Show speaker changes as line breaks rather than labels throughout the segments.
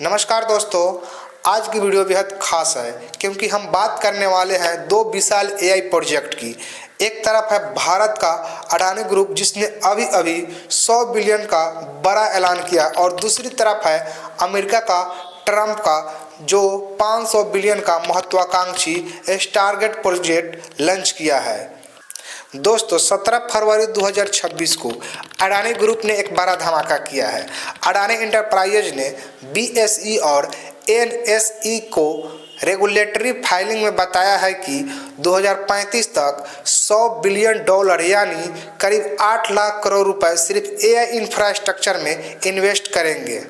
नमस्कार दोस्तों, आज की वीडियो बेहद खास है क्योंकि हम बात करने वाले हैं दो विशाल एआई प्रोजेक्ट की। एक तरफ है भारत का अडानी ग्रुप जिसने अभी अभी 100 बिलियन का बड़ा ऐलान किया और दूसरी तरफ है अमेरिका का ट्रंप का जो 500 बिलियन का महत्वाकांक्षी स्टारगेट प्रोजेक्ट लॉन्च किया है। दोस्तों 17 फरवरी 2026 को अडानी ग्रुप ने एक बड़ा धमाका किया है। अडानी इंटरप्राइजेज ने बीएसई और एनएसई को रेगुलेटरी फाइलिंग में बताया है कि 2035 तक 100 बिलियन डॉलर यानी करीब 8 लाख करोड़ रुपए सिर्फ एआई इंफ्रास्ट्रक्चर में इन्वेस्ट करेंगे।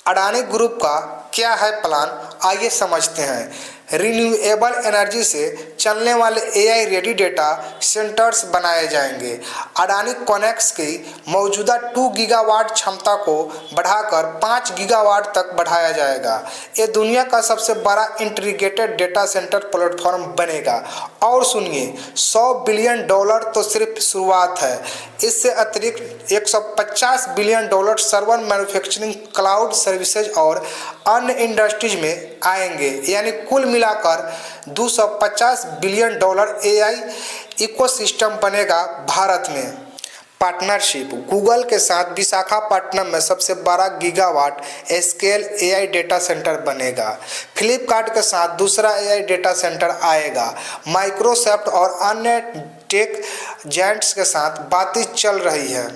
अडानी ग्रुप का क्या है प्लान, आइए समझते हैं। रिन्यूएबल एनर्जी से चलने वाले एआई रेडी डेटा सेंटर्स बनाए जाएंगे। अडानी कोनेक्स की मौजूदा 2 गीगावाट क्षमता को बढ़ाकर 5 गीगावाट तक बढ़ाया जाएगा। ये दुनिया का सबसे बड़ा इंटीग्रेटेड डेटा सेंटर प्लेटफॉर्म बनेगा। और सुनिए, 100 बिलियन डॉलर तो सिर्फ शुरुआत है। इससे अतिरिक्त 150 billion dollar server manufacturing, cloud services और अन्य इंडस्ट्रीज में आएंगे, यानी कुल मिलाकर 250 बिलियन डॉलर एआई इकोसिस्टम बनेगा भारत में। पार्टनरशिप गूगल के साथ विशाखापट्टनम में सबसे बड़ा gigawatt scale AI data centre बनेगा। फ्लिपकार्ट के साथ दूसरा एआई डेटा सेंटर आएगा। माइक्रोसॉफ्ट और अन्य टेक जायंट्स के साथ बातचीत चल रही है।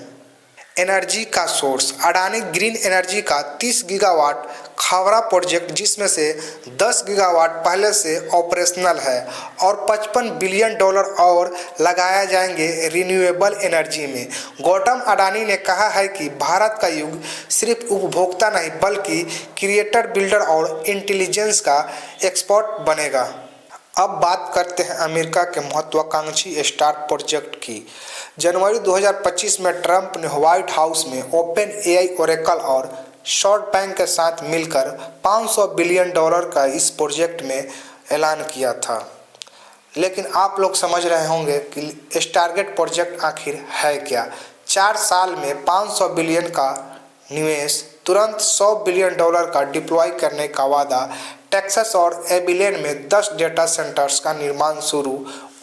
एनर्जी का सोर्स अडानी ग्रीन एनर्जी का 30 गीगावाट खावरा प्रोजेक्ट, जिसमें से 10 गीगावाट पहले से ऑपरेशनल है और 55 बिलियन डॉलर और लगाया जाएंगे रिन्यूएबल एनर्जी में। गौतम अडानी ने कहा है कि भारत का युग सिर्फ उपभोक्ता नहीं बल्कि क्रिएटर, बिल्डर और इंटेलिजेंस का एक्सपर्ट बनेगा। अब बात करते हैं अमेरिका के महत्वाकांक्षी स्टार प्रोजेक्ट की। जनवरी 2025 में ट्रंप ने व्हाइट हाउस में ओपन एआई, ओरेकल और सॉफ्टबैंक के साथ मिलकर 500 बिलियन डॉलर का इस प्रोजेक्ट में ऐलान किया था। लेकिन आप लोग समझ रहे होंगे कि स्टारगेट प्रोजेक्ट आखिर है क्या। 4 साल में 500 बिलियन का निवेश, तुरंत 100 बिलियन डॉलर का डिप्लॉय करने का वादा, टेक्सास और एबिलेन में 10 डेटा सेंटर्स का निर्माण शुरू,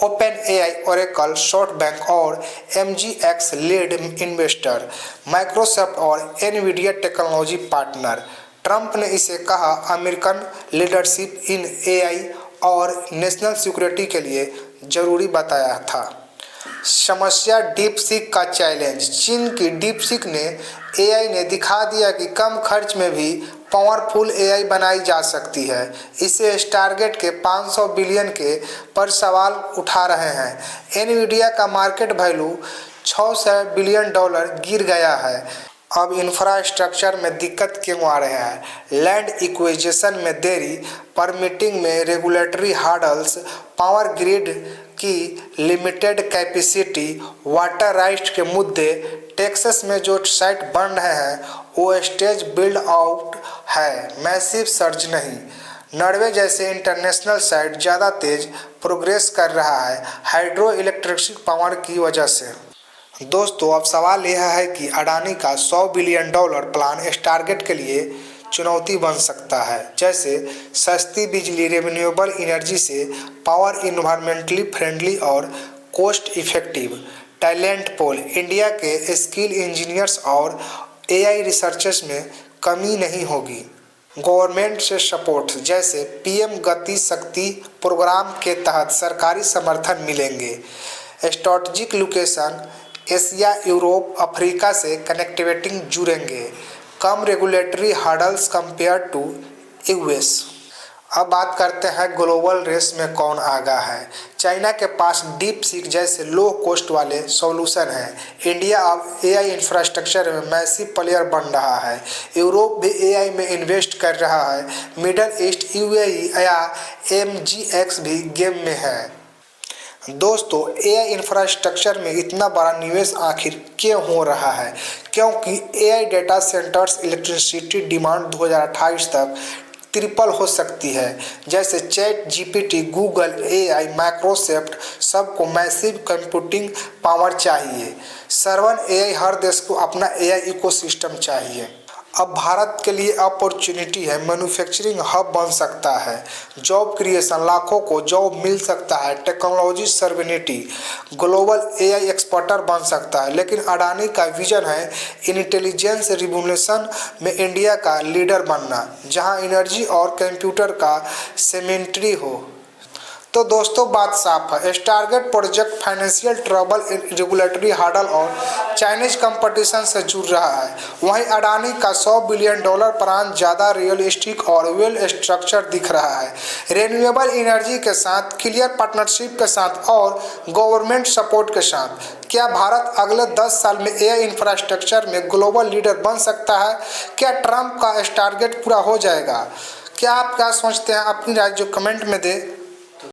ओपन एआई, ओरेकल, सॉफ्टबैंक और एमजीएक्स लीड इन्वेस्टर, माइक्रोसॉफ्ट और एनवीडिया टेक्नोलॉजी पार्टनर। ट्रंप ने इसे कहा अमेरिकन लीडरशिप इन एआई और नेशनल सिक्योरिटी के लिए जरूरी बताया था। समस्या डीपसीक का चैलेंज। चीन की डीपसीक ने एआई ने दिखा दिया कि कम खर्च में भी पावरफुल एआई बनाई जा सकती है। इसे स्टारगेट के 500 बिलियन के पर सवाल उठा रहे हैं। एनवीडिया का मार्केट वैल्यू 600 बिलियन डॉलर गिर गया है। अब इंफ्रास्ट्रक्चर में दिक्कत क्यों आ रहे हैं? लैंड एक्विजिशन में देरी, परमिटिंग में रेगुलेटरी हार्डल्स, पावर ग्रिड की लिमिटेड कैपेसिटी, वाटर राइट्स के मुद्दे। टेक्सास में जो साइट बन रहे हैं वो स्टेज बिल्ड आउट है, मैसिव सर्ज नहीं। नॉर्वे जैसे इंटरनेशनल साइट ज़्यादा तेज प्रोग्रेस कर रहा है हाइड्रो इलेक्ट्रिक पावर की वजह से। दोस्तों अब सवाल यह है कि अडानी का 100 बिलियन डॉलर प्लान स्टारगेट के लिए चुनौती बन सकता है। जैसे सस्ती बिजली, रिन्यूएबल एनर्जी से पावर, इन्वायरमेंटली फ्रेंडली और कॉस्ट इफेक्टिव, टैलेंट पोल, इंडिया के स्किल इंजीनियर्स और एआई रिसर्चर्स में कमी नहीं होगी। गवर्नमेंट से सपोर्ट, जैसे पीएम गति शक्ति प्रोग्राम के तहत सरकारी समर्थन मिलेंगे। Strategic location, Asia, Europe, Africa से कनेक्टिविटी जुड़ेंगे। कम regulatory hurdles compare to US. अब बात करते हैं ग्लोबल रेस में कौन आगा है। चाइना के पास डीप सीक जैसे लो कॉस्ट वाले सॉल्यूशन हैं। इंडिया अब एआई इंफ्रास्ट्रक्चर में मैसिव प्लेयर बन रहा है। यूरोप भी एआई में इन्वेस्ट कर रहा है। मिडल ईस्ट, यूएई या एमजीएक्स भी गेम में है। दोस्तों एआई इंफ्रास्ट्रक्चर में इतना बड़ा निवेश आखिर क्यों हो रहा है? क्योंकि AI data centres electricity demand 2028 तक ट्रिपल हो सकती है। जैसे chat GPT, Google, AI, Microsoft, सबको मैसिव कंप्यूटिंग पावर चाहिए। सर्वन एआई हर देश को अपना एआई इकोसिस्टम चाहिए। अब भारत के लिए अपॉर्चुनिटी है, मैन्युफैक्चरिंग हब बन सकता है, जॉब क्रिएशन, लाखों को जॉब मिल सकता है, टेक्नोलॉजी सर्विनिटी, ग्लोबल एआई एक्सपर्टर बन सकता है। लेकिन अडानी का विजन है इंटेलिजेंस रिवोल्यूशन में इंडिया का लीडर बनना, जहां एनर्जी और कंप्यूटर का सिमेट्री हो। तो दोस्तों बात साफ है, Stargate project financial trouble, regulatory hurdle और चाइनीज कंपटीशन से जुड़ रहा है। वहीं अडानी का $100 बिलियन प्लान ज़्यादा रियलिस्टिक और वेल स्ट्रक्चर दिख रहा है, रिन्यूएबल एनर्जी के साथ, क्लियर पार्टनरशिप के साथ और गवर्नमेंट सपोर्ट के साथ। क्या भारत अगले 10 साल में एआई इंफ्रास्ट्रक्चर में ग्लोबल लीडर बन सकता है? क्या ट्रंप का टारगेट पूरा हो जाएगा? क्या आप क्या सोचते हैं? अपनी राय जो कमेंट में दें।